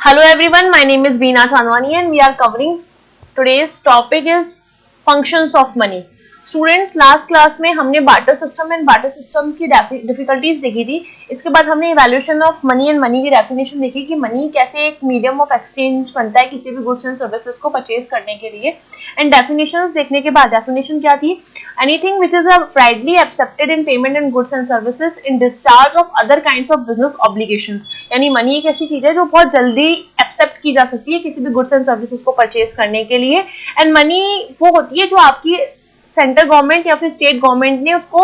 Hello everyone, my name is Veena Chanwani and we are covering today's topic is functions of money. Students, last class में हमने barter system and barter system की difficulties देखी थी. इसके बाद हमने evaluation of money and money की definition देखी कि मनी कैसे एक मीडियम ऑफ एक्सचेंज बनता है किसी भी गुड्स एंड सर्विसेज को परचेज करने के लिए. एंड डेफिनेशंस देखने के बाद डेफिनेशन क्या थी? Anything which is broadly accepted in payment and goods and services in discharge of other kinds of business obligations. यानी मनी एक ऐसी चीज है जो बहुत जल्दी एक्सेप्ट की जा सकती है किसी भी गुड्स एंड सर्विसेज को परचेज करने के लिए. एंड मनी वो होती है जो आपकी सेंट्रल गवर्नमेंट या फिर स्टेट गवर्नमेंट ने उसको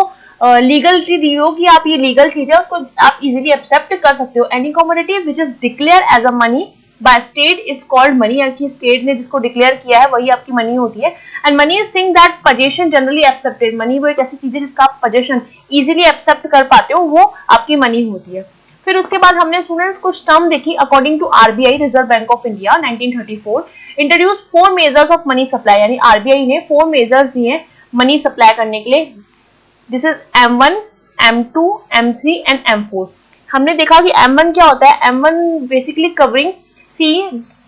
लीगलिटी दी हो कि आप ये लीगल चीज है उसको आप इजीली एक्सेप्ट कर सकते हो. Any commodity which is declare as a money by state is called money. यानी स्टेट ने जिसको डिक्लेयर किया है वही आपकी मनी होती है. And money is thing that possession generally accepted. Money वो एक ऐसी चीज है जिसका आप पोजेशन इजीली एक्सेप्ट कर पाते हो, वो आपकी मनी होती है. फिर उसके बाद हमने स्टूडेंट्स कुछ टर्म देखी. According to RBI Reserve Bank of India 1934 introduce 4 measures of money supply. यानी आरबीआई ने 4 मेजर्स दिए मनी सप्लाई करने के लिए. This is M1, M2, M3 and M4. हमने देखा कि M1 क्या होता है. M1 basically covering C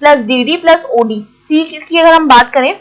plus DD plus OD. C की अगर हम बात करें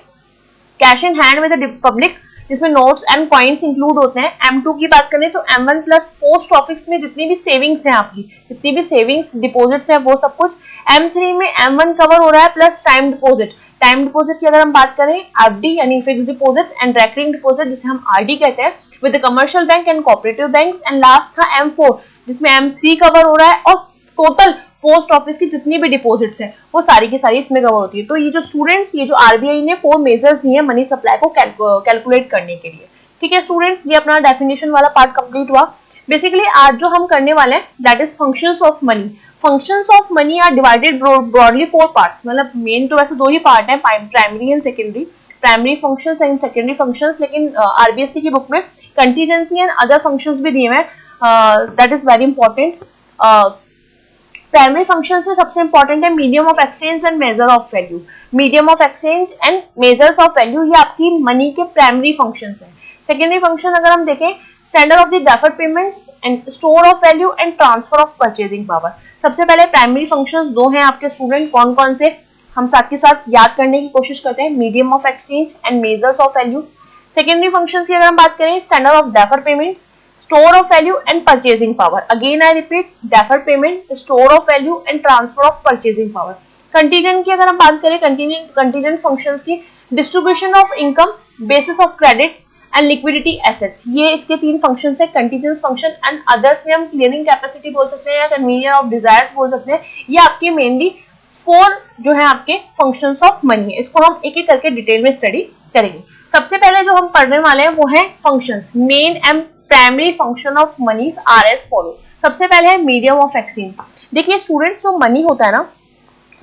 cash in hand with the public जिसमें नोट्स एंड कॉइन्स इंक्लूड होते हैं. M2 की बात करें तो M1 प्लस पोस्ट ऑफिस में जितनी भी सेविंग्स हैं आपकी जितनी भी सेविंग्स डिपॉजिट्स हैं वो सब कुछ. M3 में M1 कवर हो रहा है plus time deposit. Time deposit की अगर हम बात करें एफडी यानी fixed deposit and recurring deposit जिसे हम आरडी कहते हैं with the commercial bank and cooperative bank. And last था M4 जिसमें M3 कवर हो रहा है और टोटल पोस्ट ऑफिस की जितनी भी डिपॉजिट्स हैं वो सारी की सारी इसमें कवर होती है. तो ये जो स्टूडेंट्स ये जो आरबीआई ने 4 मेजर्स दिए मनी सप्लाई को कैलकुलेट करने के लिए. ठीक है स्टूडेंट्स, ये अपना डेफिनेशन वाला पार्ट कंप्लीट हुआ. बेसिकली आज जो हम करने वाले हैं that is functions of money. Functions of money are divided broadly 4 parts. मतलब मेन तो वैसे 2 ही पार्ट हैं, primary and secondary. Primary functions and secondary functions. लेकिन आरबीएससी की बुक में कंटीजेंसी एंड अदर फंक्शंस भी दिए हुए हैं. That is very important. Primary functions में सबसे इंपॉर्टेंट है medium of exchange and measure of value. Medium of exchange and measures of value ये आपकी मनी के प्राइमरी फंक्शंस हैं. सेकेंडरी फंक्शन अगर हम देखें standard of the deferred payments and store of value and transfer of purchasing power. सबसे पहले primary functions 2 हैं आपके स्टूडेंट. कौन कौन से हम साथ के साथ याद करने की कोशिश करते हैं. Medium of exchange and measures of value. Secondary functions की अगर हम बात करें standard of deferred payments, store of value and purchasing power. Again I repeat, deferred payment, store of value and transfer of purchasing power. Contingent की अगर हम बात करें contingent functions की distribution of income, basis of credit and liquidity assets. ये इसके 3 functions है. contingent function and others में हम clearing capacity बोल सकते हैं या convenience of desires बोल सकते हैं. ये आपके mainly 4 जो है आपके functions of money है. इसको हम एक एक करके डिटेल में स्टडी करेंगे. सबसे पहले जो हम पढ़ने वाले हैं वो है functions. main and primary function of money R S follow. सबसे पहले है मीडियम ऑफ एक्सचेंज. देखिए स्टूडेंट्स जो मनी होता है ना,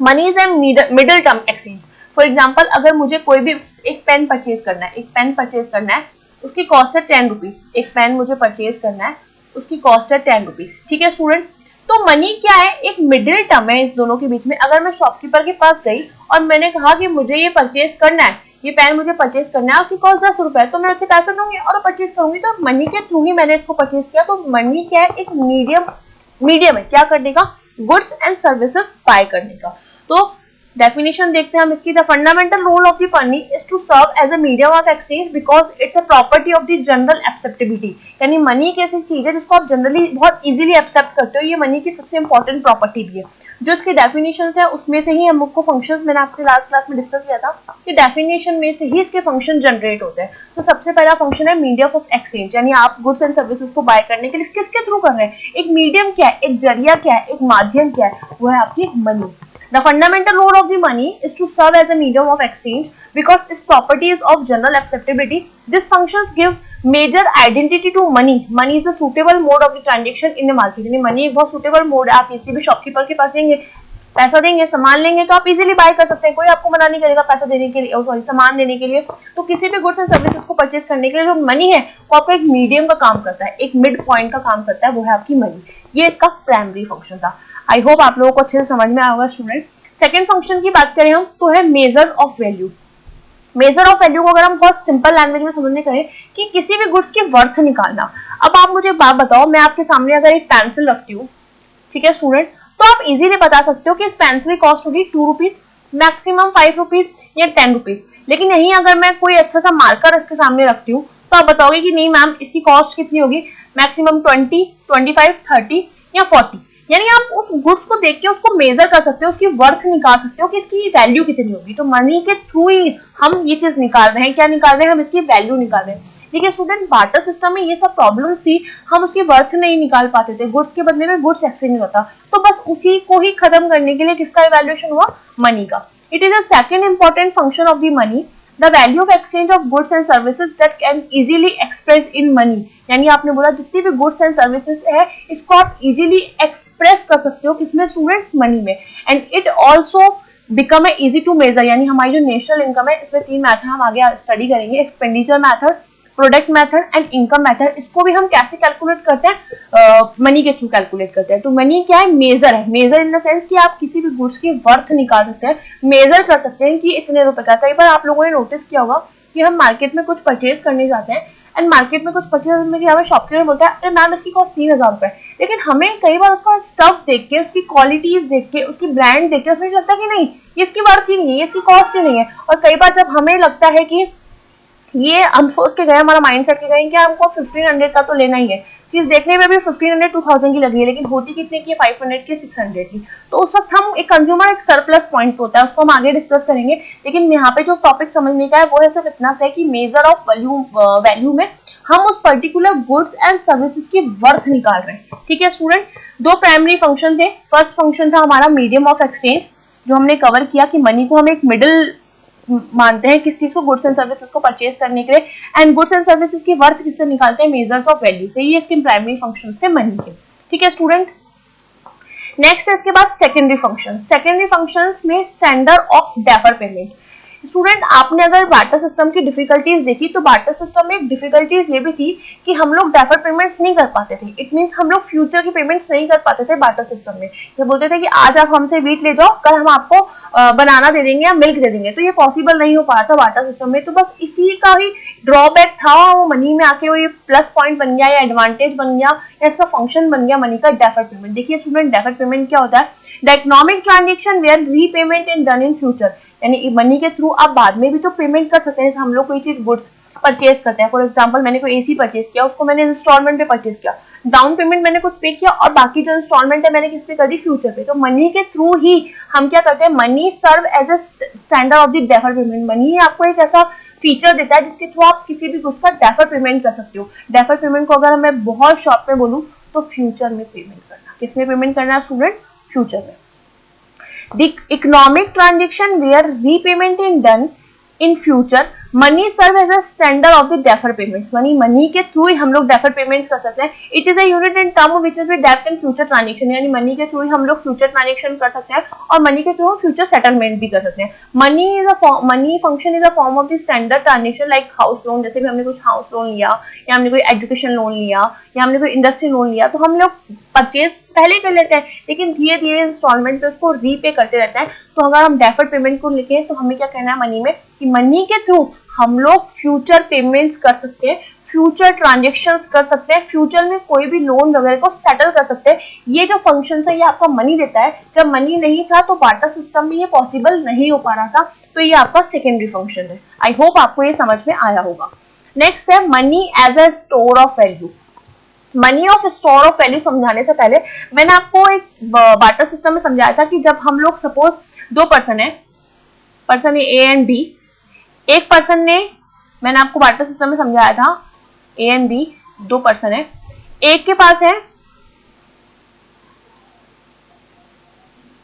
money is a middle term exchange. For example अगर मुझे कोई भी एक पेन परचेज करना है, एक पेन परचेज करना है, उसकी कॉस्ट है 10 रुपीज. एक पेन मुझे परचेज करना है, उसकी कॉस्ट है 10 रुपीज. ठीक है स्टूडेंट, तो मनी क्या है? एक मिडिल टर्म है इस दोनों के बीच में. अगर मैं शॉपकीपर के पास गई और मैंने कहा कि मुझे ये परचेज करना है, ये पेन मुझे परचेज करना है, उसकी कॉस्ट 10 रुपए है, तो मैं उससे पैसा दूंगी और परचेज करूंगी. तो मनी के थ्रू ही मैंने इसको परचेज किया. तो मनी क्या है? एक मीडियम है क्या करने का? गुड्स एंड सर्विसेज बाय करने का. तो डेफिनेशन देखते हैं हम इसकी. The fundamental role of the money is to serve as a medium of exchange because it's a property of the general acceptability. यानी मनी एक ऐसी चीज है जिसको आप जनरली बहुत इजीली एक्सेप्ट करते हो. ये मनी की सबसे इंपॉर्टेंट प्रॉपर्टी भी है. जो इसके डेफिनेशन है उसमें से ही हमको फंक्शंस मैंने आपसे लास्ट क्लास में डिस्कस किया था कि डेफिनेशन में से ही इसके फंक्शन जनरेट होते हैं. तो सबसे पहला फंक्शन है मीडियम ऑफ एक्सचेंज. यानी आप गुड्स एंड सर्विसेज को बाय करने के लिए किसके थ्रू कर रहे हैं? एक मीडियम क्या है, एक जरिया क्या है, एक माध्यम क्या है? वो है आपकी money. The fundamental role of the money is to serve as a medium of exchange because its property is of general acceptability. These functions give major identity to money. Money is a suitable mode of the transaction in the market. यानी money एक बहुत suitable mode है. आप किसी भी shopkeeper के पास जाएंगे, पैसा देंगे, सामान लेंगे तो आप इजीली बाय कर सकते हैं. कोई आपको मना नहीं करेगा पैसा देने के लिए, सॉरी सामान देने के लिए. तो किसी भी गुड्स एंड सर्विसेज को परचेज करने के लिए जो मनी है वो आपका एक मीडियम का काम करता है, एक मिड पॉइंट का काम करता है. वो है आपकी मनी. ये इसका प्राइमरी फंक्शन था. आई होप आप लोगों को अच्छे से समझ में आया होगा स्टूडेंट. सेकेंड फंक्शन की बात करें हम तो है major of value. Major of value को अगर हम बहुत सिंपल लैंग्वेज में समझने करें कि किसी भी गुड्स की वर्थ निकालना. अब आप मुझे बात बताओ, मैं आपके सामने अगर एक पेंसिल रखती हूँ, ठीक है स्टूडेंट, तो आप इजीली बता सकते हो कि इस पेंसिल की कॉस्ट होगी 2 रुपीज, मैक्सिमम 5 रुपीज या 10 रुपीज। लेकिन यहीं अगर मैं कोई अच्छा सा मार्कर इसके सामने रखती हूँ तो आप बताओगे कि नहीं मैम इसकी कॉस्ट कितनी होगी, मैक्सिमम 20, 25, 30 या 40। यानी आप उस गुड्स को देख के उसको मेजर कर सकते हो, उसकी वर्थ निकाल सकते हो कि इसकी वैल्यू कितनी होगी। तो मनी के थ्रू ही हम ये चीज निकाल रहे हैं, क्या निकाल रहे हैं हम, इसकी वैल्यू निकाल रहे हैं। ठीक है स्टूडेंट, बार्टर सिस्टम में ये सब प्रॉब्लम्स थी, हम उसकी वर्थ नहीं निकाल पाते थे, गुड्स के बदले में गुड्स एक्सचेंज होता, तो बस उसी को ही खत्म करने के लिए किसका इवैल्यूएशन हुआ, मनी का। It is a second important function of the money, the value of exchange of goods and services that can easily express in money. यानी आपने बोला जितनी भी गुड्स एंड सर्विसेज है इसको आप इजीली एक्सप्रेस कर सकते हो किसमें स्टूडेंट्स, मनी में। And it also become a easy to measure, यानी हमारी जो नेशनल इनकम है इसमें 3 मैथड हम आगे स्टडी करेंगे, expenditure method, product method and income method. इसको भी हम कैसे कैलकुलेट करते हैं, मनी के थ्रू कैलकुलेट करते हैं। तो मनी क्या है, मेजर है, मेजर इन द सेंस कि आप किसी भी गुड्स की वर्थ निकाल सकते हैं, मेजर कर सकते हैं कि इतने रुपए का। कई बार आप लोगों ने नोटिस किया होगा कि हम मार्केट में कुछ परचेज करने जाते हैं एंड मार्केट में कुछ परचेज में हमें शॉपकीपर बोलता है अरे मैम इसकी कॉस्ट 3000 रुपए, लेकिन हमें कई बार उसका स्टफ देख के, उसकी क्वालिटीज देख के, उसकी ब्रांड देख के उसमें लगता है कि नहीं ये इसकी वर्थ ही नहीं है, ये इसकी कॉस्ट ही नहीं है। और कई बार जब हमें लगता है कि ये हम सोच के गए, हमारा माइंड सेट के गए कि हमको 1500 का तो लेना ही है, चीज देखने में भी 1500 2000 की लगी है लेकिन होती कितने की, 500 की, 600 की। तो उस वक्त हम एक कंज्यूमर एक सरप्लस पॉइंट होता है, उसको हम आगे डिस्कस करेंगे। लेकिन यहाँ पे जो टॉपिक समझने का है वो है सिर्फ इतना सा है कि मेजर ऑफ वैल्यू में हम उस पर्टिकुलर गुड्स एंड सर्विसेज की वर्थ निकाल रहे हैं। ठीक है स्टूडेंट, 2 प्राइमरी फंक्शन थे। फर्स्ट फंक्शन था हमारा मीडियम ऑफ एक्सचेंज, जो हमने कवर किया कि मनी को हम एक मिडिल मानते हैं किस चीज को, गुड्स एंड सर्विसेज को परचेज करने के लिए, एंड गुड्स एंड सर्विसेज की वर्थ किससे निकालते हैं, मेजर्स ऑफ वैल्यू से। ये इसके प्राइमरी फंक्शंस थे मनी के। ठीक है स्टूडेंट, नेक्स्ट है इसके बाद सेकेंडरी फंक्शन। सेकेंडरी फंक्शंस में standard of defer payment. Student आपने अगर बार्टर सिस्टम की डिफिकल्टीज देखी तो बार्टर सिस्टम में एक डिफिकल्टीज ये भी थी कि हम लोग डेफर पेमेंट्स नहीं कर पाते थे। इट मींस हम लोग फ्यूचर की पेमेंट्स नहीं कर पाते थे बार्टर सिस्टम में। ये बोलते थे कि आज आप हमसे वीट ले जाओ, कल हम आपको बनाना दे देंगे या मिल्क दे देंगे, तो ये पॉसिबल नहीं हो पा रहा था बार्टर सिस्टम में। तो बस इसी का ही ड्रॉबैक था, वो मनी में आके वो ये प्लस पॉइंट बन गया या एडवांटेज बन गया या इसका फंक्शन बन गया मनी का, डेफर पेमेंट। देखिए स्टूडेंट, डेफर पेमेंट क्या होता है, the economic transaction where repayment and done in future. यानी मनी के थ्रू आप बाद में भी तो पेमेंट कर सकते हैं। हम लोग कोई चीज गुड्स परचेज करते हैं, फॉर एग्जांपल मैंने कोई एसी परचेज किया, उसको मैंने इंस्टॉलमेंट पे परचेज किया, डाउन पेमेंट मैंने कुछ पे किया और बाकी जो इंस्टॉलमेंट है मैंने किस पे कर दी, फ्यूचर पे। तो मनी के थ्रू ही हम क्या करते हैं, money serve as a standard of the defer payment. Money आपको एक ऐसा फीचर देता है जिसके थ्रू आप किसी भी गुड्स का डेफर पेमेंट कर सकते हो। डेफर पेमेंट को अगर मैं बहुत शॉर्ट में बोलूं तो फ्यूचर में पेमेंट करना। किसमें पेमेंट करना है स्टूडेंट, फ्यूचर में। The economic transaction where repayment is done in future, money serve as a standard of the defer payments. Money के थ्रू ही हम लोग डेफर पेमेंट्स कर सकते हैं। It is a unit in term which is डेब्ट and future transaction. यानी money के through ही हम लोग फ्यूचर ट्रांजेक्शन कर सकते हैं और मनी के थ्रू हम फ्यूचर सेटलमेंट भी कर सकते हैं। Money function is a form of the standard transaction like house loan. जैसे भी हमने कुछ हाउस लोन लिया या हमने कोई एजुकेशन लोन लिया या हमने कोई इंडस्ट्री लोन लिया, तो हम लोग परचेज पहले कर लेते हैं लेकिन धीरे धीरे इंस्टॉलमेंट पे उसको रीपे करते रहते हैं। तो अगर हम डेफर्ड पेमेंट को लेके तो हमें क्या करना है मनी में, कि मनी के थ्रू हम लोग फ्यूचर पेमेंट्स कर सकते हैं, फ्यूचर ट्रांजेक्शन्स कर सकते हैं, फ्यूचर में कोई भी लोन वगैरह को सेटल कर सकते हैं। ये जो फंक्शन है ये आपका मनी देता है। जब मनी नहीं था तो बार्टर सिस्टम में ये पॉसिबल नहीं हो पा रहा था, तो ये आपका सेकेंडरी फंक्शन है। आई होप आपको ये समझ में आया होगा। नेक्स्ट है money as a store of value. Money of store of value समझाने से पहले मैंने आपको एक बार्टर सिस्टम में समझाया था कि जब हम लोग सपोज 2 पर्सन है, पर्सन ए एंड बी, एक पर्सन ने, मैंने आपको बार्टर सिस्टम में समझाया था ए एंड बी 2 पर्सन है, एक के पास है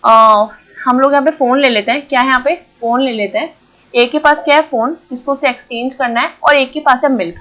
हम लोग यहाँ पे फोन ले लेते हैं, क्या है यहाँ पे फोन ले लेते हैं। एक के पास क्या है फोन जिसको उसे एक्सचेंज करना है और एक के पास है मिल्क।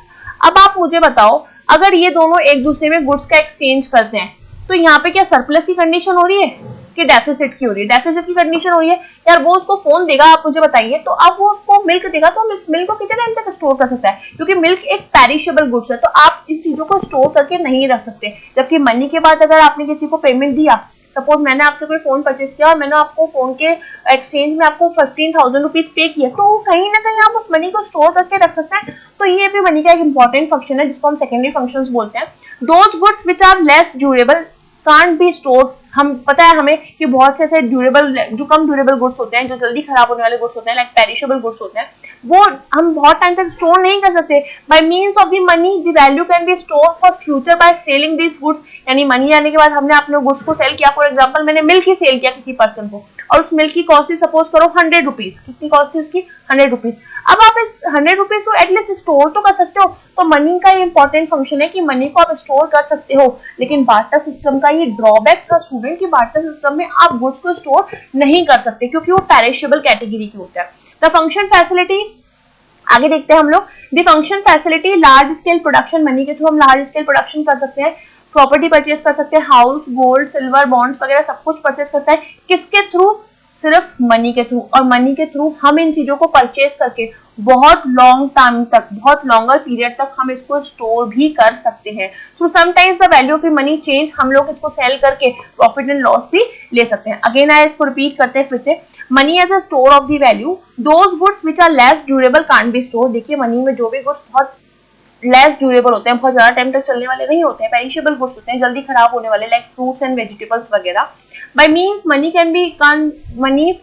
अब आप मुझे बताओ अगर ये दोनों एक दूसरे में गुड्स का एक्सचेंज करते हैं तो यहाँ पे क्या सरप्लस की कंडीशन हो रही है कि डेफिसिट की हो रही है? डेफिसिट की कंडीशन हो रही है। यार वो उसको फोन देगा, आप मुझे बताइए, तो अब वो उसको मिल्क देगा तो इस मिल्क को कितने टाइम तक स्टोर कर सकता है? क्योंकि मिल्क एक पेरिशेबल गुड्स है, तो आप इस चीजों को स्टोर करके नहीं रख सकते। जबकि मनी के बाद अगर आपने किसी को पेमेंट दिया, सपोज मैंने आपसे कोई फोन परचेज किया और मैंने आपको फोन के एक्सचेंज में आपको 15,000 रुपीज पे किया, तो कहीं ना कहीं आप उस मनी को स्टोर करके रख सकते हैं। तो ये भी मनी का एक इंपॉर्टेंट फंक्शन है जिसको हम सेकेंडरी फंक्शंस बोलते हैं। Those goods which are less durable can't be stored, हम पता है हमें कि बहुत से ऐसे ड्यूरेबल, जो कम ड्यूरेबल गुड्स होते हैं, जो जल्दी खराब होने वाले गुड्स होते हैं, लाइक पेरिशेबल गुड्स होते हैं, वो हम बहुत टाइम तक स्टोर नहीं कर सकते. Bye means of the money the value can be store for future by selling this goods. यानी मनी आने के बाद हमने अपने गुड्स को सेल किया. फॉर एग्जाम्पल मैंने मिल्क ही सेल किया किसी पर्सन को, और उस मिल्क की कॉस्ट सपोज करो 100 रुपीज. कितनी कॉस्ट थी उसकी? 100 रुपीज. अब आप इस 100 रुपीज को एटलीस्ट स्टोर तो कर सकते हो. तो मनी का ये इंपॉर्टेंट फंक्शन है कि मनी को आप स्टोर कर सकते हो. लेकिन बार्टर सिस्टम का ये ड्रॉबैक था स्टूडेंट, कि बार्टर सिस्टम में आप गुड्स को स्टोर नहीं कर सकते क्योंकि वो पेरिशेबल कैटेगरी की होता है. द फंक्शन फैसिलिटी, आगे देखते हैं हम लोग. The function facility, large scale production. Money के थ्रू हम लार्ज स्केल प्रोडक्शन कर सकते हैं, प्रॉपर्टी परचेज कर सकते हैं, हाउस, गोल्ड, सिल्वर, बॉन्ड्स वगैरह सब कुछ परचेज करता है. किसके थ्रू? सिर्फ मनी के थ्रू. और मनी के थ्रू हम इन चीजों को परचेज करके बहुत लॉन्ग टाइम तक, बहुत लॉन्गर पीरियड तक हम इसको स्टोर भी कर सकते हैं. Through sometimes the value of money change, हम लोग इसको सेल करके प्रॉफिट एंड लॉस भी ले सकते हैं. अगेन आए इसको रिपीट करते हैं फिर से. Money as a store of the value, those goods which are less durable can't be store. देखिए मनी में जो भी गुड्स बहुत लेस ड्यूरेबल होते हैं, बहुत ज्यादा टाइम तक चलने वाले नहीं होते हैं, पेरिशेबल गुड्स होते हैं, जल्दी खराब होने वाले, लाइक फ्रूट्स एंड वेजिटेबल्स वगैरह. By means money can be money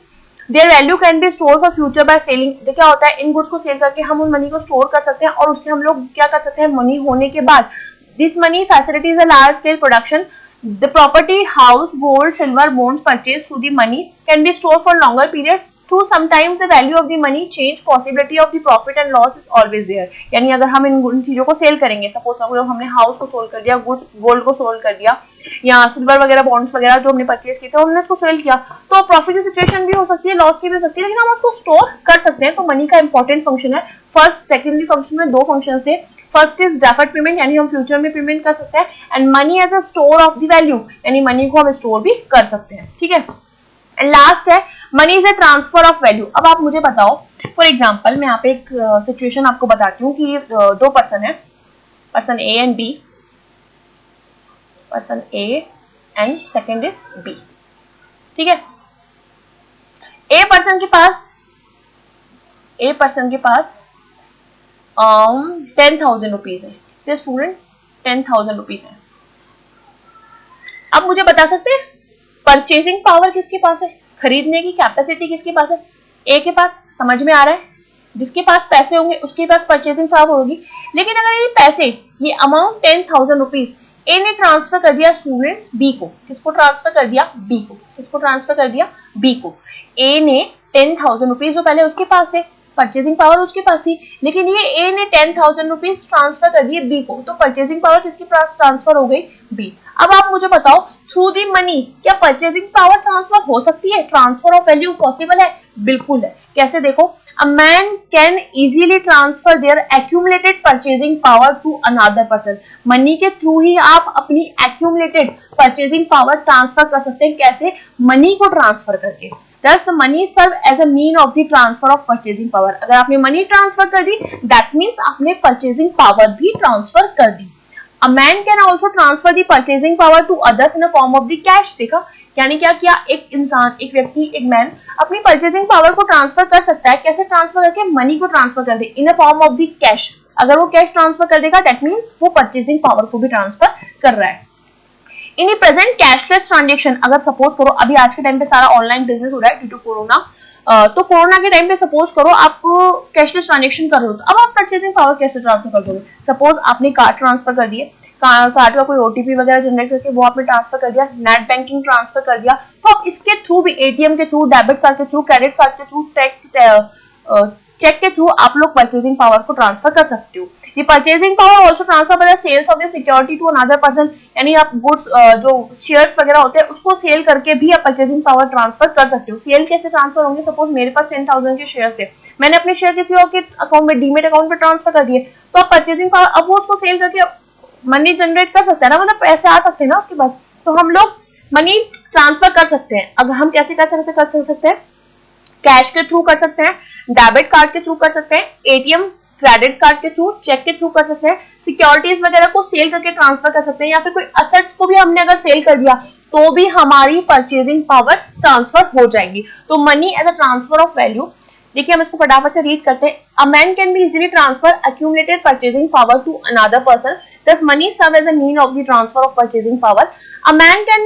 their value can be store for future by selling. तो क्या होता है, इन गुड्स को सेल करके हम उन मनी को स्टोर कर सकते हैं और उससे हम लोग क्या कर सकते हैं, मनी होने के बाद this money facilities a large scale production. The property, house, gold, silver, bonds purchase through the money can be store for longer period. Through sometimes the value of the money change, possibility of the profit and loss is always there. यानी अगर हम इन चीजों को cell करेंगे, suppose हमने house को sold कर दिया, गुड्स गोल्ड को सोल्ड कर दिया, या सिल्वर वगैरह बॉन्ड्स वगैरह जो हमने परचेज किए थे हमने उसको सेल किया, तो प्रॉफिट की सिचुएशन भी हो सकती है, लॉस की भी हो सकती है, लेकिन हम उसको स्टोर कर सकते हैं. तो मनी का इंपॉर्टेंट फंक्शन है. फर्स्ट सेकेंडरी फंक्शन में दो फंक्शन थे. फर्स्ट इज डेफर्ड पेमेंट, यानी हम फ्यूचर में पेमेंट कर सकते हैं, and money as a store of the value, यानी मनी को हम स्टोर भी कर सकते हैं. ठीक है. लास्ट है money is a transfer of value. अब आप मुझे बताओ, फॉर एग्जांपल मैं यहाँ पे एक सिचुएशन आपको बताती हूँ कि दो पर्सन है, person A and B, person A and second is B. ठीक है. ए पर्सन के पास 10,000 रुपीज है. स्टूडेंट 10,000 रुपीज है. अब मुझे बता सकते हैं परचेजिंग पावर किसके पास है, खरीदने की कैपेसिटी किसके पास है? ए के पास. समझ में आ रहा है? जिसके पास पैसे होंगे उसके पास परचेजिंग पावर होगी. लेकिन अगर ये पैसे, ये अमाउंट 10,000 रुपीज ए ने ट्रांसफर कर दिया स्टूडेंट्स बी को. किसको ट्रांसफर कर दिया? बी को. किसको ट्रांसफर कर दिया? बी को. ए ने 10,000 रुपीज जो पहले उसके पास थे, परचेजिंग पावर उसके पास थी, लेकिन ये ए ने 10,000 रुपीज ट्रांसफर कर दिए बी को, तो परचेजिंग पावर किसके पास ट्रांसफर हो गई? बी. अब आप मुझे बताओ, थ्रू दी मनी क्या परचेजिंग पावर ट्रांसफर हो सकती है? ट्रांसफर ऑफ वैल्यू पॉसिबल है? बिल्कुल है. कैसे? देखो, a man can easily transfer their accumulated purchasing power to another person. Money के थ्रू ही आप अपनी एक्यूमुलेटेड परचेजिंग पावर ट्रांसफर कर सकते हैं. कैसे? मनी को ट्रांसफर करके. Thus the money serve as a mean of the transfer of purchasing power. अगर आपने मनी ट्रांसफर कर दी, that means आपने परचेजिंग पावर भी ट्रांसफर कर दी. A man can also transfer the purchasing power to others in a form of the cash. देखा, यानी क्या किया, एक इंसान, एक व्यक्ति, एक मैन अपनी परचेजिंग पावर को ट्रांसफर कर सकता है. कैसे ट्रांसफर? करके मनी को ट्रांसफर कर दे in a form of the cash. अगर वो कैश ट्रांसफर कर देगा, दैट मीन्स वो परचेजिंग पावर को भी ट्रांसफर कर रहा है. इन प्रेजेंट कैशलेस ट्रांजेक्शन, अगर सपोज करो अभी आज के टाइम पे सारा ऑनलाइन बिजनेस हो रहा है ड्यू टू कोरोना, तो कोरोना के टाइम पे सपोज करो आप कैशलेस ट्रांजेक्शन कर रहे हो, तो अब आप परचेजिंग पावर कैसे ट्रांसफर कर दोगे? सपोज आपने कार्ड ट्रांसफर कर दिए, कार्ड का कोई ओटीपी वगैरह जनरेट करके वो आपने ट्रांसफर कर दिया, नेट बैंकिंग ट्रांसफर कर दिया, तो आप इसके थ्रू भी, एटीएम के थ्रू, डेबिट कार्ड के थ्रू, क्रेडिट कार्ड के थ्रू, चेक के थ्रू आप लोग परचेजिंग पावर को ट्रांसफर कर सकते हो. The purchasing power also transfer by the sales of the security to another person. यानी आप गुड्स जो शेयर्स वगैरह होते हैं उसको सेल करके भी आप परचेजिंग पावर ट्रांसफर कर सकते हो. सेल कैसे ट्रांसफर होंगे? सपोज मेरे पास 10,000 के शेयर्स थे, मैंने अपने शेयर किसी और के अकाउंट में, डीमेट अकाउंट में ट्रांसफर कर दिए, तो आप परचेजिंग पावर, अब वो उसको सेल करके मनी जनरेट कर सकते हैं ना, मतलब पैसे आ सकते हैं ना उसके पास, तो हम लोग मनी ट्रांसफर कर सकते हैं. अगर हम कैसे कर सकते हैं? कैश के थ्रू कर सकते हैं, डेबिट कार्ड के थ्रू कर सकते हैं, एटीएम, क्रेडिट कार्ड के थ्रू, चेक के थ्रू कर सकते हैं, सिक्योरिटीज वगैरह को सेल करके ट्रांसफर कर सकते हैं, या फिर कोई असेट्स को भी हमने अगर सेल कर दिया तो भी हमारी परचेजिंग पावर ट्रांसफर हो जाएगी. तो money as a transfer of value. देखिए हम इसको फटाफट से रीड करते हैं. A man can be easily transfer accumulated purchasing power to another person. Thus money serve as a mean of the transfer of purchasing power. A man can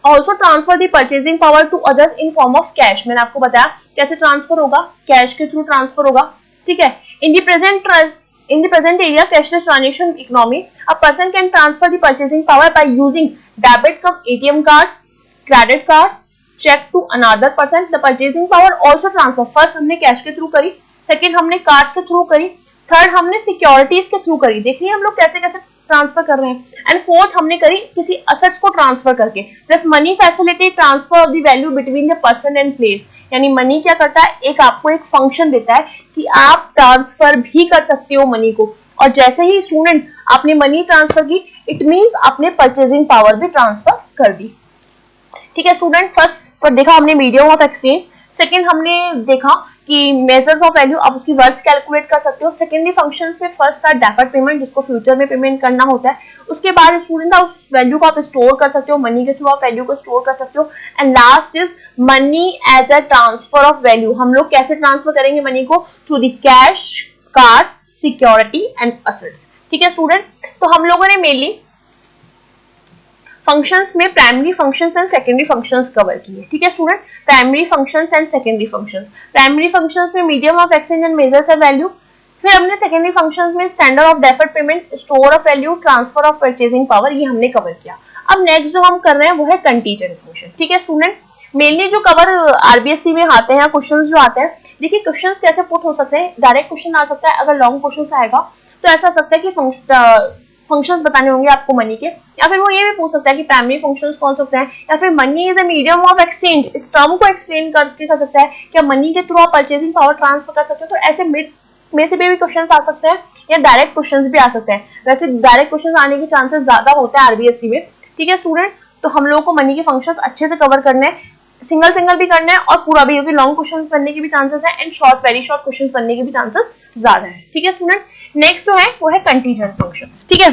also transfer the purchasing power to others in form of cash. मैंने आपको बताया कैसे transfer होगा, cash के through transfer होगा, ठीक है। In the present area cashless transaction economy, a person can transfer the purchasing power by using debit cum ATM cards, credit cards, check to another person. The purchasing power also transfer, first हमने cash के through करी, second हमने cards के through करी, third हमने securities के through करी, देखिए हम लोग कैसे कैसे ट्रांसफर कर रहे हैं, एंड फोर्थ हमने करी किसी असेट्स को ट्रांसफर करके। दस money facility transfer of the value between the person and place, यानी मनी क्या करता है, एक आपको एक फंक्शन देता है कि आप ट्रांसफर भी कर सकते हो मनी को, और जैसे ही स्टूडेंट आपने मनी ट्रांसफर की, इट मींस आपने परचेजिंग पावर भी ट्रांसफर कर दी, ठीक है स्टूडेंट। फर्स्ट पर देखा हमने मीडियम ऑफ एक्सचेंज, सेकंड हमने देखा कि मेजर्स ऑफ वैल्यू, आप उसकी वर्थ कैलकुलेट कर सकते हो। सेकेंडरी फंक्शंस में फर्स्ट था डेफर्ड पेमेंट, जिसको फ्यूचर में पेमेंट करना होता है, उसके बाद स्टूडेंट आप उस वैल्यू को आप स्टोर कर सकते हो, मनी के थ्रू आप वैल्यू को स्टोर कर सकते हो, and last is money as a transfer of value. हम लोग कैसे ट्रांसफर करेंगे मनी को, through the cash, cards, security and assets, ठीक है स्टूडेंट। तो हम लोगों ने मेनली फंक्शंस में primary functions and secondary functions cover किए, ठीक है student. Primary functions and secondary functions, primary functions में medium of exchange and measures of value, फिर हमने सेकेंडरी फंक्शंस में standard of deferred payment, store of value, transfer of purchasing power, ये हमने cover किया। अब नेक्स्ट जो हम कर रहे हैं वो है कंटीजेंट फंक्शन, ठीक है स्टूडेंट। मेनली जो कवर आरबीएससी में आते हैं, क्वेश्चन जो आते हैं, देखिए क्वेश्चन कैसे पुट हो सकते हैं, डायरेक्ट क्वेश्चन आ सकता है, अगर लॉन्ग क्वेश्चन आएगा तो ऐसा सकता है कि फंक्शंस बताने होंगे आपको मनी के, या फिर वो ये भी पूछ सकता है कि प्राइमरी फंक्शंस कौन से होते हैं, या फिर money is a medium of exchange, इस टर्म को एक्सप्लेन करके कर सकता है, क्या मनी के थ्रू आप परचेजिंग पावर ट्रांसफर कर सकते हो। तो ऐसे मिड में से भी क्वेश्चंस आ सकते हैं, या डायरेक्ट क्वेश्चंस भी आ सकते हैं। वैसे डायरेक्ट क्वेश्चंस आने के चांसेस ज्यादा होते हैं आरबीएससी में, ठीक है स्टूडेंट। तो हम लोगों को मनी के फंक्शंस अच्छे से कवर करने हैं, सिंगल सिंगल भी करना है और पूरा भी, क्योंकि लॉन्ग क्वेश्चंस बनने के भी चांसेस है and short very short questions बनने के भी चांसेस ज्यादा है, ठीक है स्टूडेंट। नेक्स्ट जो है वो है कंटीजेंट फंक्शंस, ठीक है।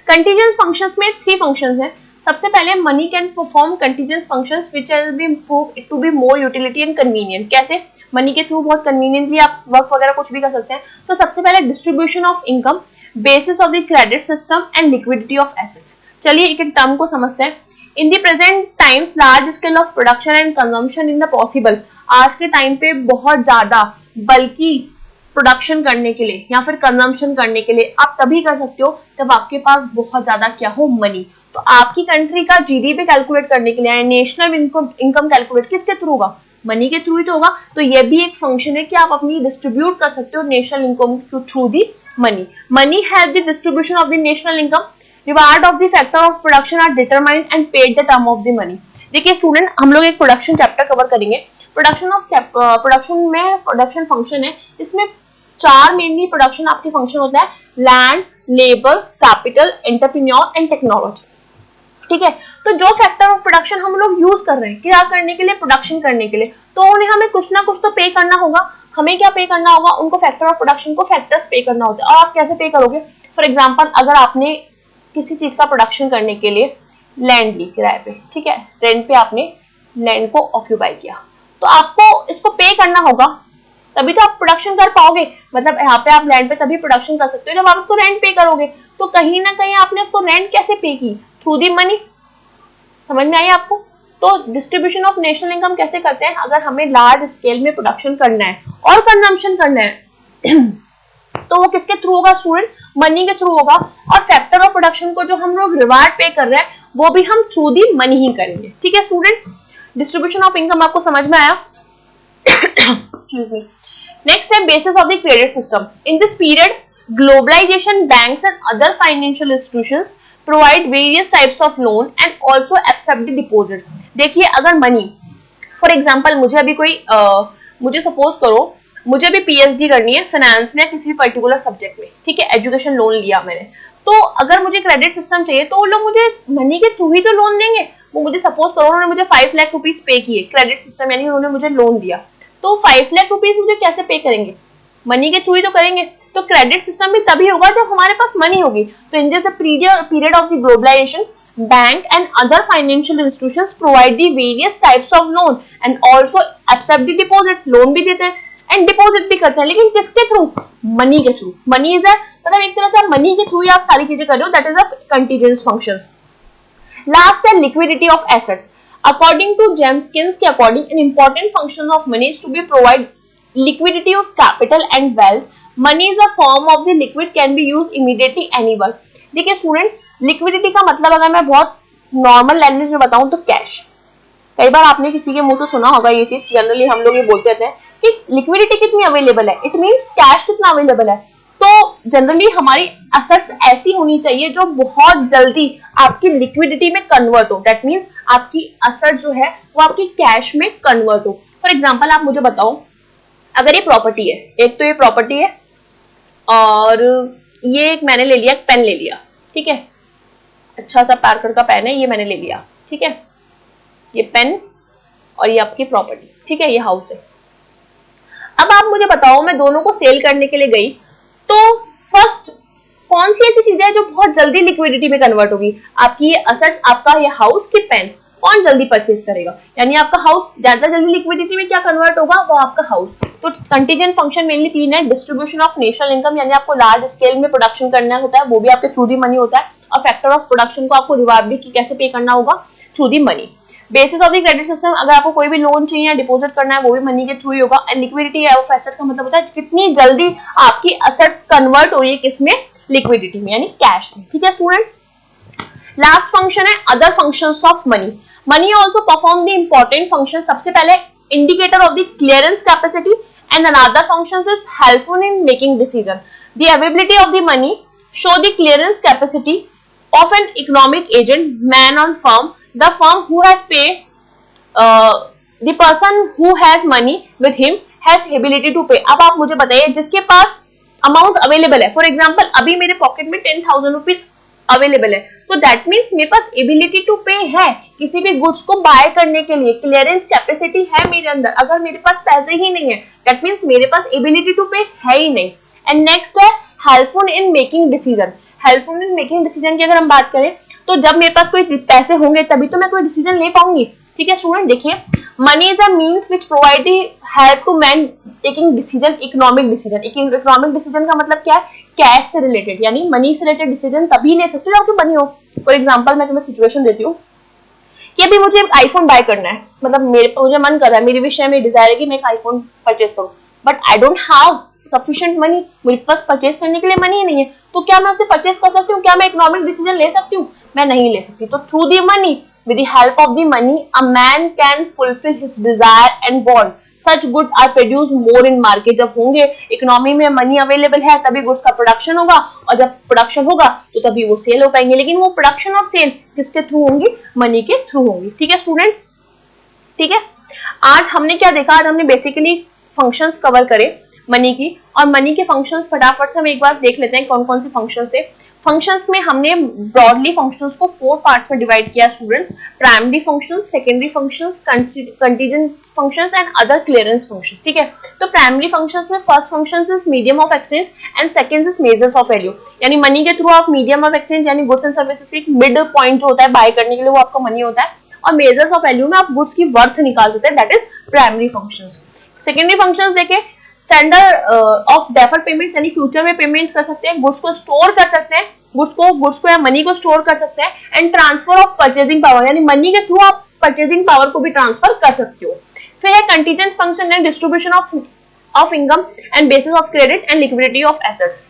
कंटीजेंट फंक्शंस में 3 फंक्शंस हैं। सबसे पहले money can perform contingent functions which has been proved to be more utility and convenient. कैसे, मनी के थ्रू बहुत कन्वीनियंटली आप वर्क वगैरह कुछ भी कर सकते हैं। तो सबसे पहले distribution of income, basis of the credit system and liquidity of assets. चलिए एक एक टर्म को समझते हैं। In the present times large scale of production and consumption in the possible, आज के टाइम पे बहुत ज्यादा बल्कि प्रोडक्शन करने के लिए या फिर कंजम्पशन करने के लिए आप तभी कर सकते हो जब आपके पास बहुत ज्यादा क्या हो, मनी। तो आपकी कंट्री का जीडीपी कैलकुलेट करने के लिए नेशनल इनकम कैलकुलेट किसके थ्रू होगा, मनी के थ्रू ही तो होगा। तो ये भी एक फंक्शन है कि आप अपनी डिस्ट्रीब्यूट कर सकते हो national income through the money. Money has the distribution of the national income, reward of the factor of production are determined and paid the term of the money. देखिए स्टूडेंट, हम लोग एक प्रोडक्शन चैप्टर कवर करेंगे। Production में production function है, इसमें 4 mainly production आपके function होता है, land, labour, capital, entrepreneur and technology, ठीक है। तो जो फैक्टर ऑफ प्रोडक्शन हम लोग यूज कर रहे हैं क्या करने के लिए, प्रोडक्शन करने के लिए, तो उन्हें हमें कुछ ना कुछ तो पे करना होगा। हमें क्या पे करना होगा, उनको फैक्टर ऑफ प्रोडक्शन को फैक्टर्स पे करना होता है। और आप कैसे पे करोगे, फॉर एग्जाम्पल अगर आपने किसी चीज का प्रोडक्शन करने के लिए लैंड ली किराए पे, ठीक है, रेंट पे आपने लैंड को ऑक्यूपाई किया, तो आपको इसको पे करना होगा, तभी तो आप प्रोडक्शन कर पाओगे। मतलब यहाँ पे आप लैंड पे तभी प्रोडक्शन कर सकते हो जब आप उसको रेंट पे करोगे। तो कहीं ना कहीं आपने उसको रेंट कैसे पे की, थ्रू दी मनी। समझ में आई आपको। तो डिस्ट्रीब्यूशन ऑफ नेशनल इनकम कैसे करते हैं, अगर हमें लार्ज स्केल में प्रोडक्शन करना है और कंजम्पशन करना है तो वो किसके थ्रू होगा स्टूडेंट, मनी के थ्रू होगा। और फैक्टर ऑफ प्रोडक्शन को जो हम लोग रिवार्ड पे कर रहे हैं वो भी हम थ्रू दी मनी ही करेंगे, ठीक है स्टूडेंट। डिस्ट्रीब्यूशन ऑफ इनकम आपको समझ में आया। Excuse me. Next है basis of the credit system. In this period, globalization, banks and other financial institutions provide various types of loan and also accept the deposit. देखिए अगर money, for example मुझे अभी कोई मुझे सपोज करो मुझे भी पीएचडी करनी है फाइनेंस में किसी पर्टिकुलर सब्जेक्ट में, ठीक है, एजुकेशन लोन लिया मैंने, तो अगर मुझे क्रेडिट सिस्टम चाहिए तो वो लोग मुझे मनी के थ्रू ही तो लोन देंगे। वो मुझे सपोज करो उन्होंने मुझे 5 लाख रुपीज पे किए, क्रेडिट सिस्टम यानी उन्होंने मुझे लोन दिया, तो 5 लाख रुपीज मुझे कैसे पे करेंगे, मनी के थ्रू ही तो करेंगे। तो क्रेडिट सिस्टम भी तभी होगा जब हमारे पास मनी होगी। तो in this period of the globalization, bank and other financial institutions provide the various types of loan and also accept the deposit, loan भी देते हैं एंड डिपॉजिट भी करते हैं, लेकिन किसके थ्रू, मनी के थ्रू। मनी इज मतलब एक तरह से मनी के थ्रू ही आप सारी चीजें कर रहे हो, that is a contingent functions. Last है liquidity of assets. According to जेम्सकिंस के according an important function of money is to be provide liquidity of capital and wealth. Money is a form of the liquid can be used immediately anywhere. देखिए student, liquidity का मतलब अगर मैं बहुत normal language में बताऊं तो cash. कई बार आपने किसी के मुंह से सुना होगा ये चीज, जनरली हम लोग ये बोलते रहते हैं कि लिक्विडिटी कितनी अवेलेबल है, इट मींस कैश कितना अवेलेबल है। तो जनरली हमारी एसेट्स ऐसी होनी चाहिए जो बहुत जल्दी आपकी लिक्विडिटी में कन्वर्ट हो, दैट मींस आपकी एसेट जो है वो आपकी कैश में कन्वर्ट हो। फॉर एग्जांपल आप मुझे बताओ, अगर ये प्रॉपर्टी है, एक तो ये प्रॉपर्टी है और ये एक मैंने ले लिया, पेन ले लिया, ठीक है, अच्छा सा पार्कर का पेन है, ये मैंने ले लिया, ठीक है, ये पेन और ये आपकी प्रॉपर्टी, ठीक है, ये हाउस है। अब आप मुझे बताओ, मैं दोनों को सेल करने के लिए गई तो फर्स्ट कौन सी ऐसी चीज है जो बहुत जल्दी लिक्विडिटी में कन्वर्ट होगी? आपकी ये असेट्स, आपका ये हाउस की पेन, कौन जल्दी परचेज करेगा? यानी आपका हाउस ज्यादा जल्दी लिक्विडिटी में क्या कन्वर्ट होगा? वो आपका हाउस। तो कंटीजेंट फंक्शन मेनली तीन है, डिस्ट्रीब्यूशन ऑफ नेशनल इनकम, यानी आपको लार्ज स्केल में प्रोडक्शन करना होता है, वो भी आपके थ्रू दी मनी होता है, और फैक्टर ऑफ प्रोडक्शन को आपको रिवार्ड भी कैसे पे करना होगा? Through the money. Basis of the credit system, अगर आपको कोई भी लोन चाहिए या डिपॉजिट करना है वो भी मनी के थ्रू ही होगा। एंड लिक्विडिटी ऑफ एसेट्स का मतलब होता है कितनी जल्दी आपकी एसेट्स कन्वर्ट हो रही है, किसमें? लिक्विडिटी में, यानी कैश में, ठीक है स्टूडेंट। लास्ट फंक्शन है other functions of money. Money also perform the important function. सबसे पहले indicator of the clearance capacity and another functions is helpful in making decision. The availability of the money show the clearance capacity of an economic agent, man on firm, the firm who has paid the person who has money with him has ability to pay। अब आप मुझे बताइए, जिसके पास amount available है, for example अभी मेरे pocket में 10,000 rupees available है, तो दैट मीन्स मेरे पास एबिलिटी टू पे है किसी भी गुड्स को बाय करने के लिए, क्लियरेंस कैपेसिटी है मेरे अंदर। अगर मेरे पास पैसे ही नहीं है, दैट मीन्स मेरे पास एबिलिटी टू पे है ही नहीं। एंड नेक्स्ट है helpful in making decision. Helpful in making decision की अगर हम बात करें तो जब मेरे पास कोई पैसे होंगे तभी तो मैं कोई डिसीजन ले पाऊंगी, ठीक है स्टूडेंट। देखिए, money is a means which provide the help to man taking decision, economic decision. Economic decision का मतलब क्या है? कैश से रिलेटेड, यानी मनी से रिलेटेड डिसीजन तभी ले सकते हो जब आपके मनी हो। फॉर एग्जांपल मैं तुम्हें सिचुएशन देती हूँ कि अभी मुझे एक आईफोन बाय करना है, मतलब मुझे मन कर रहा है, मेरी विश है, मेरी डिजायर है कि मैं एक आईफोन परचेज करूँ, but I don't have sufficient money, मेरे पास परचेज करने के लिए मनी नहीं है, तो क्या मैं उसे परचेज कर सकती हूँ? क्या मैं इकोनॉमिक डिसीजन ले सकती हूँ? मैं नहीं ले सकती। तो through the money, with the help of the money, a man can fulfil his desire and want. Such good are produce more in market. जब होंगे इकोनॉमी में मनी अवेलेबल है तभी गुड्स का प्रोडक्शन होगा, और जब प्रोडक्शन होगा तो तभी वो सेल हो पाएंगे। लेकिन वो प्रोडक्शन और सेल किसके थ्रू होंगी? मनी के थ्रू होंगी, ठीक है स्टूडेंट्स, ठीक है। आज हमने क्या देखा? आज हमने बेसिकली फंक्शंस कवर करे मनी की, और मनी के फंक्शंस फटाफट से हम एक बार देख लेते हैं कौन कौन से फंक्शंस थे। फंक्शंस में हमने ब्रॉडली फंक्शंस को 4 पार्ट्स में डिवाइड किया students, primary functions, secondary functions, contingent functions and other clearance functions, ठीक है। तो प्राइमरी फंक्शंस में first function is medium of exchange and second is measures of value, यानी मनी के थ्रू आप मीडियम ऑफ एक्सचेंज यानी goods and services की mid point जो होता है बाय करने के लिए वो आपका मनी होता है, और मेजर्स ऑफ वैल्यू में आप गुड्स की वर्थ निकाल सकते हैं, that is primary functions. Secondary functions देखें, स्टैंडर्ड ऑफ डेफर्ड पेमेंट्स, यानी फ्यूचर में पेमेंट्स कर सकते हैं, गुड्स को स्टोर कर सकते हैं, गुड्स को या मनी को स्टोर कर सकते हैं, and transfer of purchasing power, यानी मनी के थ्रू आप परचेजिंग पावर को भी ट्रांसफर कर सकते हो। फिर है contingent function and distribution of income and bases of credit and liquidity of assets.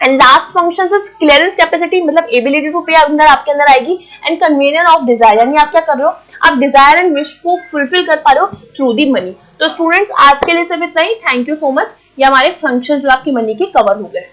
And last function is clearance capacity, मतलब एबिलिटी टू पे अंदर आपके अंदर आएगी, एंड कन्वीनियंस ऑफ डिजायर, यानी आप क्या कर रहे हो? आप डिजायर एंड विश को फुलफिल कर पा रहे हो थ्रू दी मनी। तो स्टूडेंट्स आज के लिए सिर्फ इतना ही। Thank you so much. ये हमारे फंक्शन जो आपकी मनी के कवर हो गए।